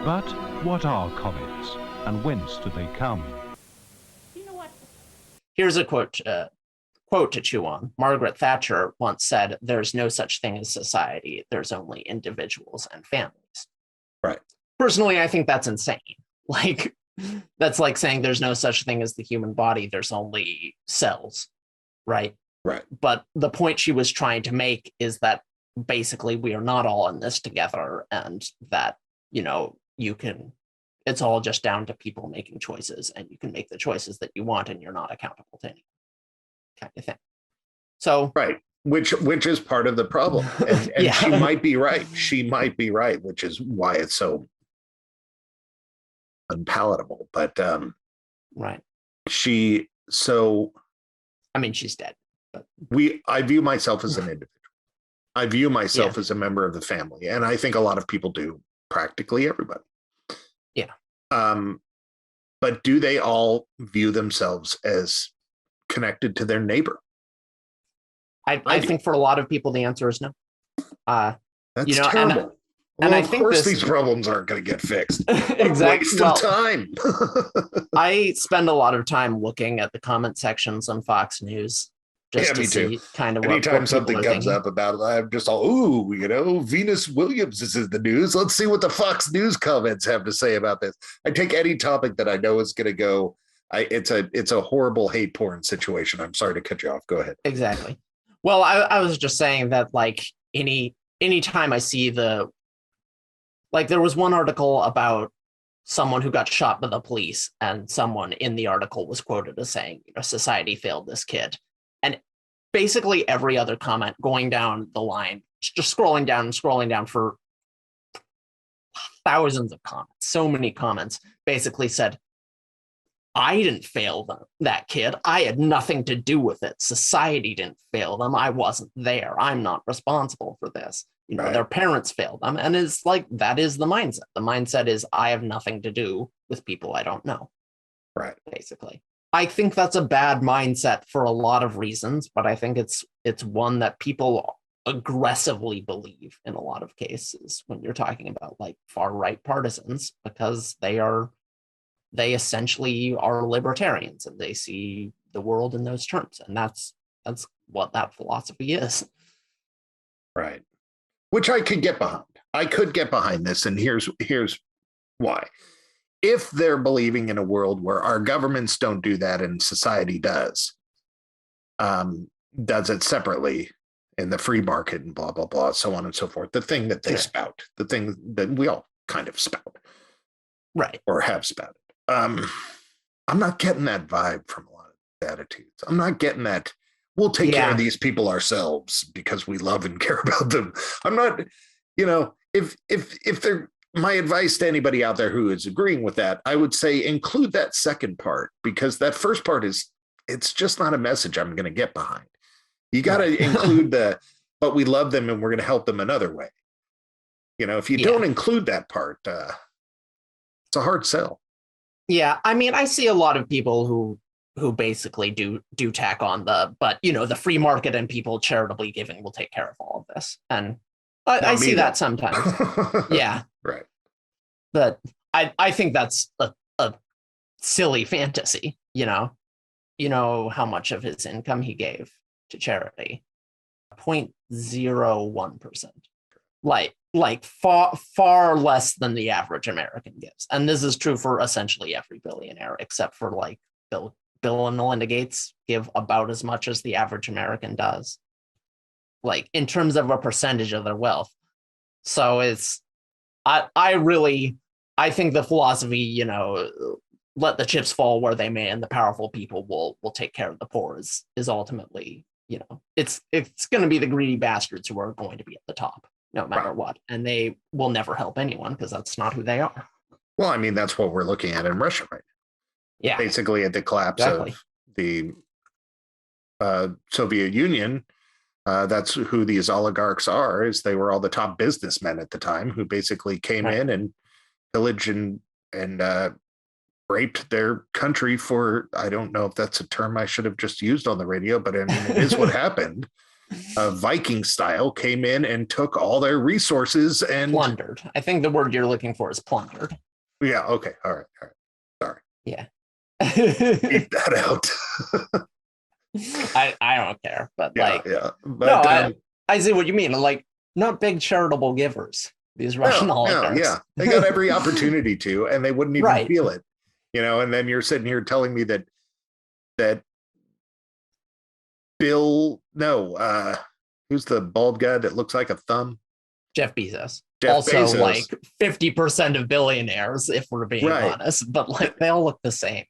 But what are comets, and whence do they come? You know what? Here's a quote to chew on. Margaret Thatcher once said, "There's no such thing as society. There's only individuals and families." Right. Personally, I think that's insane. Like, that's like saying there's no such thing as the human body. There's only cells, right? Right. But the point she was trying to make is that basically we are not all in this together, and that, it's all just down to people making choices, and you can make the choices that you want, and you're not accountable to anyone, kind of thing. So right, which is part of the problem, and yeah. She might be right. She might be right, which is why it's so unpalatable. But right. She's dead. But I view myself as an individual. I view myself as a member of the family, and I think a lot of people do. Practically everybody. Yeah. But do they all view themselves as connected to their neighbor? I think for a lot of people the answer is no. That's terrible. And I of think course these problems aren't going to get fixed. Exactly. Waste of time. I spend a lot of time looking at the comment sections on Fox News. Just to see kind of anytime what something comes up about it, I'm just all, Venus Williams is in the news. Let's see what the Fox News comments have to say about this. I take any topic that I know is going to go. It's a horrible hate porn situation. I'm sorry to cut you off. Go ahead. Exactly. Well, I was just saying that, like, anytime I see there was one article about someone who got shot by the police, and someone in the article was quoted as saying, society failed this kid. And basically every other comment going down the line, just scrolling down for thousands of comments, so many comments, basically said, I didn't fail that kid. I had nothing to do with it. Society didn't fail them. I wasn't there. I'm not responsible for this. Right. Their parents failed them. And it's like, that is the mindset. The mindset is, I have nothing to do with people I don't know. Right. Basically. I think that's a bad mindset for a lot of reasons, but I think it's one that people aggressively believe in a lot of cases when you're talking about, like, far right partisans, because they essentially are libertarians and they see the world in those terms, and that's what that philosophy is. Right. Which I could get behind. I could get behind this, and here's why. If they're believing in a world where our governments don't do that and society does it separately in the free market and blah, blah, blah, so on and so forth, the thing that they spout, the thing that we all kind of spout. Right. Or have spouted. I'm not getting that vibe from a lot of attitudes. I'm not getting that we'll take care of these people ourselves because we love and care about them. I'm not, if they're, my advice to anybody out there who is agreeing with that, I would say include that second part, because that first part it's just not a message I'm going to get behind. You got to include but we love them and we're going to help them another way. If you don't include that part, it's a hard sell. Yeah. I see a lot of people who basically do tack on the free market and people charitably giving will take care of all of this. And I see that sometimes. Yeah. Right. But I think that's a silly fantasy, how much of his income he gave to charity. 0.01%. Like far less than the average American gives. And this is true for essentially every billionaire, except for like Bill and Melinda Gates give about as much as the average American does, like in terms of a percentage of their wealth. So I think the philosophy, let the chips fall where they may, and the powerful people will take care of the poor is ultimately, it's going to be the greedy bastards who are going to be at the top no matter what. And they will never help anyone because that's not who they are. Well, that's what we're looking at in Russia right now. Yeah. Basically at the collapse of the Soviet Union, that's who these oligarchs are, is they were all the top businessmen at the time who basically came in and pillaged and raped their country for, I don't know if that's a term I should have just used on the radio, but it is what happened. Viking style, came in and took all their resources and Plundered. I think the word you're looking for is plundered. Yeah. Okay. All right. Sorry. Yeah. Keep that out. I don't care, but Yeah. But, no, I see what you mean. Like, not big charitable givers, these Russian oligarchs. Yeah. They got every opportunity to, and they wouldn't even feel it. And then you're sitting here telling me that Bill, no, who's the bald guy that looks like a thumb? Jeff Bezos. Like 50% of billionaires, if we're being honest, but like they all look the same.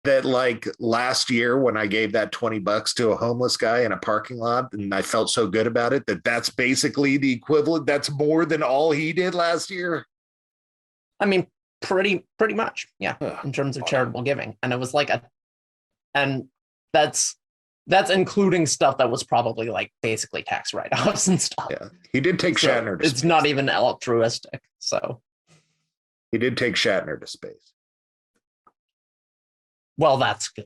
That like last year when I gave that $20 to a homeless guy in a parking lot and I felt so good about it, that's basically the equivalent. That's more than all he did last year. I mean, pretty much. Yeah. In terms of charitable giving. And it was like and that's including stuff that was probably like basically tax write-offs and stuff. Yeah. He did take Shatner to space. It's not even altruistic. So he did take Shatner to space. Well, that's good.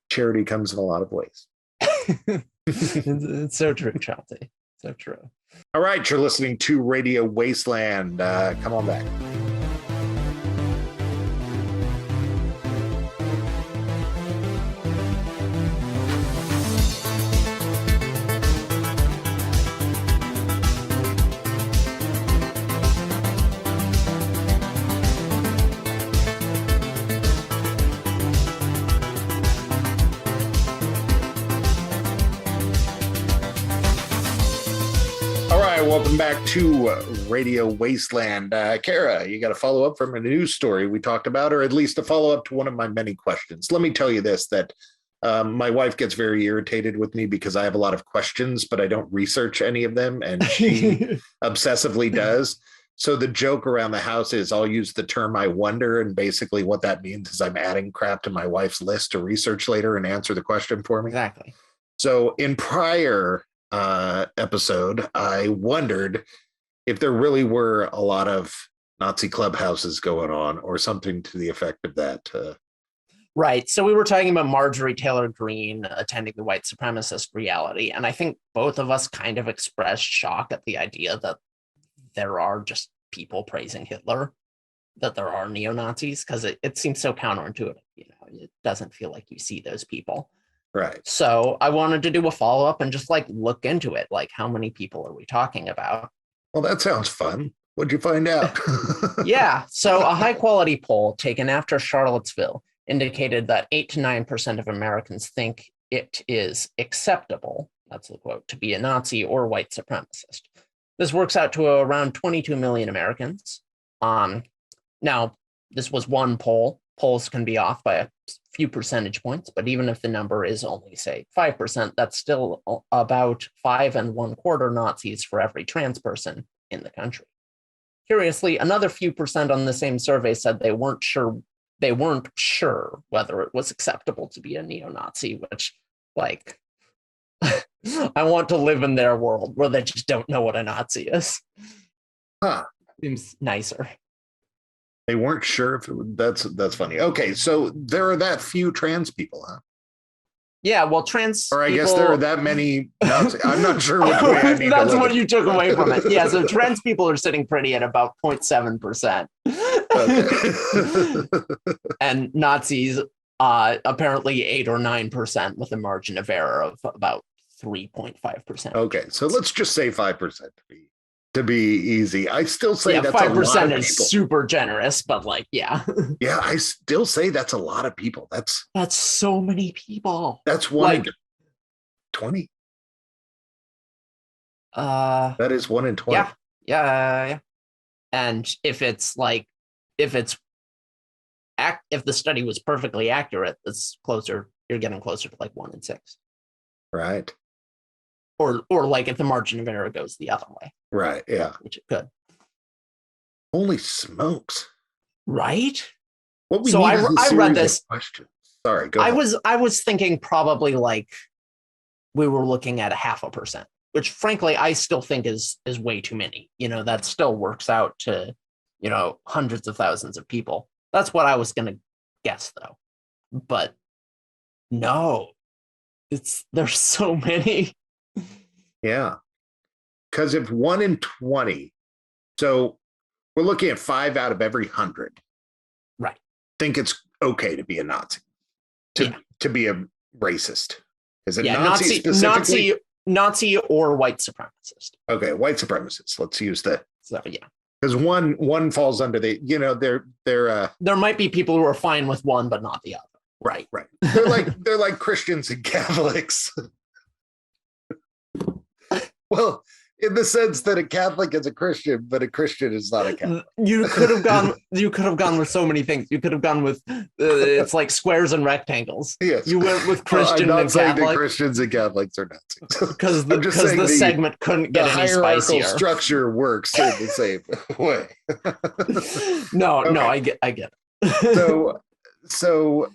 Charity comes in a lot of ways. It's so true, Chauncey. So true. All right, you're listening to Radio Wasteland. Come on back. Welcome back to Radio Wasteland. Kara, you got a follow-up from a news story we talked about, or at least a follow-up to one of my many questions. Let me tell you this, that my wife gets very irritated with me because I have a lot of questions, but I don't research any of them, and she obsessively does. So the joke around the house is I'll use the term I wonder, and basically what that means is I'm adding crap to my wife's list to research later and answer the question for me. Exactly. So in prior episode, I wondered if there really were a lot of Nazi clubhouses going on or something to the effect of that. Right. So we were talking about Marjorie Taylor Greene attending the white supremacist reality. And I think both of us kind of expressed shock at the idea that there are just people praising Hitler, that there are neo-Nazis, because it seems so counterintuitive. It doesn't feel like you see those people. Right. So I wanted to do a follow-up and just like look into it. Like, how many people are we talking about? Well, that sounds fun. What'd you find out? Yeah. So a high-quality poll taken after Charlottesville indicated that 8 to 9% of Americans think it is acceptable, that's the quote, to be a Nazi or white supremacist. This works out to around 22 million Americans. Now, this was one poll. Polls can be off by a few percentage points, but even if the number is only, say, 5%, that's still about 5 1/4 Nazis for every trans person in the country. Curiously, another few percent on the same survey said they weren't sure whether it was acceptable to be a neo-Nazi, which, like, I want to live in their world where they just don't know what a Nazi is. Seems nicer. They weren't sure if that's funny. Okay, so there are that few trans people, huh? Yeah, well, trans or I people... guess there are that many. I'm not sure which way I need That's to what you took away from it. Yeah, so trans people are sitting pretty at about 0.7%. Okay. And Nazis apparently 8 or 9% with a margin of error of about 3.5%. Okay, so let's just say 5% to be easy. I still say that's 5% a lot of is people. Super generous, but like, yeah. Yeah, I still say that's a lot of people. That's so many people. That's one in 20. That is 1 in 20. Yeah. And if the study was perfectly accurate, it's closer. You're getting closer to like 1 in 6. Right. Or like if the margin of error goes the other way. Right. Yeah. Which it could. Holy smokes. Right. What we so need I read this. Questions. Sorry. Go ahead. I was thinking probably like we were looking at 0.5%, which frankly I still think is way too many. That still works out to hundreds of thousands of people. That's what I was gonna guess though. But No, there's so many. Yeah. Because if 1 in 20, so we're looking at 5 out of every 100. Right. Think it's okay to be a Nazi, to be a racist. Is it Nazi specifically? Nazi or white supremacist. Okay, white supremacists. Let's use that. So yeah. Because one falls under the, they're there might be people who are fine with one but not the other. Right. They're like Christians and Catholics. Well, in the sense that a Catholic is a Christian, but a Christian is not a Catholic. You could have gone with so many things. You could have gone with it's like squares and rectangles. Yes. You went with Christian I'm not and saying Catholic. That Christians and Catholics are Nazis. Because the segment couldn't get any spicier. The structure works in the same way. No, I get it. So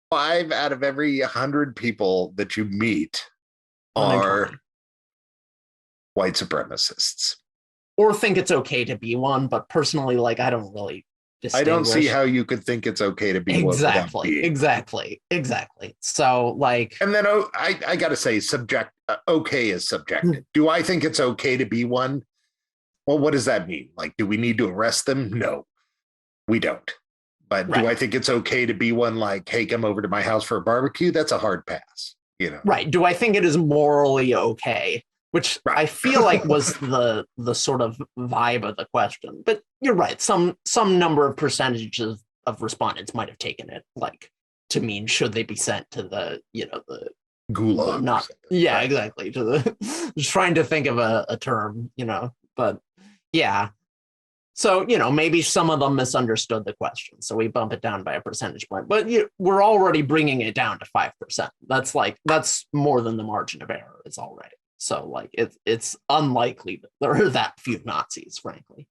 5 out of every 100 people that you meet are white supremacists, or think it's okay to be one. But personally, like, I don't really distinguish. I don't see how you could think it's okay to be exactly. So like, and then I gotta say, okay is subjective. Do I think it's okay to be one? Well, what does that mean? Like, do we need to arrest them? No, we don't. But do I think it's okay to be one? Like, hey, come over to my house for a barbecue? That's a hard pass, Right. Do I think it is morally okay? Which I feel like was the sort of vibe of the question. But you're right. Some number of percentages of respondents might have taken it like to mean, should they be sent to the gulag? Exactly. To the just trying to think of a term, but yeah. So, maybe some of them misunderstood the question. So we bump it down by a percentage point. But we're already bringing it down to 5%. That's more than the margin of error is already. So like it's unlikely that there are that few Nazis, frankly.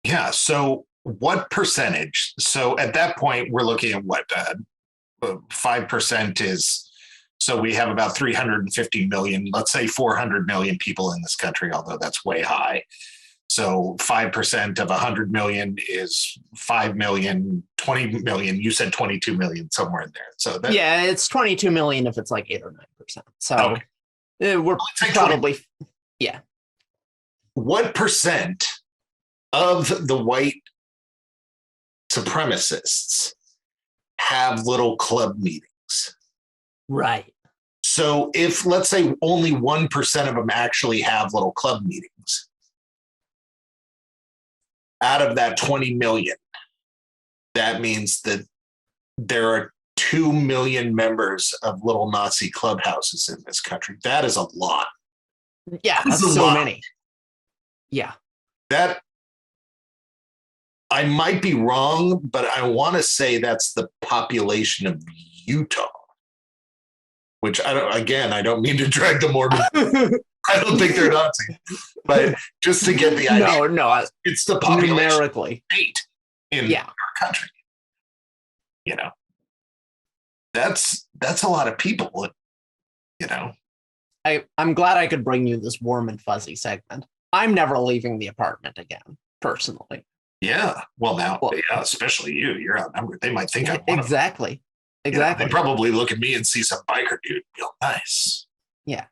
Yeah. So what percentage? So at that point, we're looking at what 5% is. So we have about 350 million, let's say 400 million people in this country, although that's way high. So 5% of 100 million is 5 million, 20 million. You said 22 million somewhere in there. So it's 22 million if it's like 8 or 9%. So we're probably, What percent of the white supremacists have little club meetings? Right. So if, let's say, only 1% of them actually have little club meetings, out of that 20 million, that means that there are 2 million members of little Nazi clubhouses in this country. That is a lot. Yeah, that's so many. Yeah. That, I might be wrong, but I want to say that's the population of Utah, which I don't mean to drag the Mormon. I don't think they're Nazi, but just to get the idea. No, it's the population numerically state in our country. That's a lot of people. I'm glad I could bring you this warm and fuzzy segment. I'm never leaving the apartment again, personally. Yeah. Well, now, especially you. You're outnumbered. They might think I'm one of them. Exactly. They probably look at me and see some biker dude and go, nice. Yeah.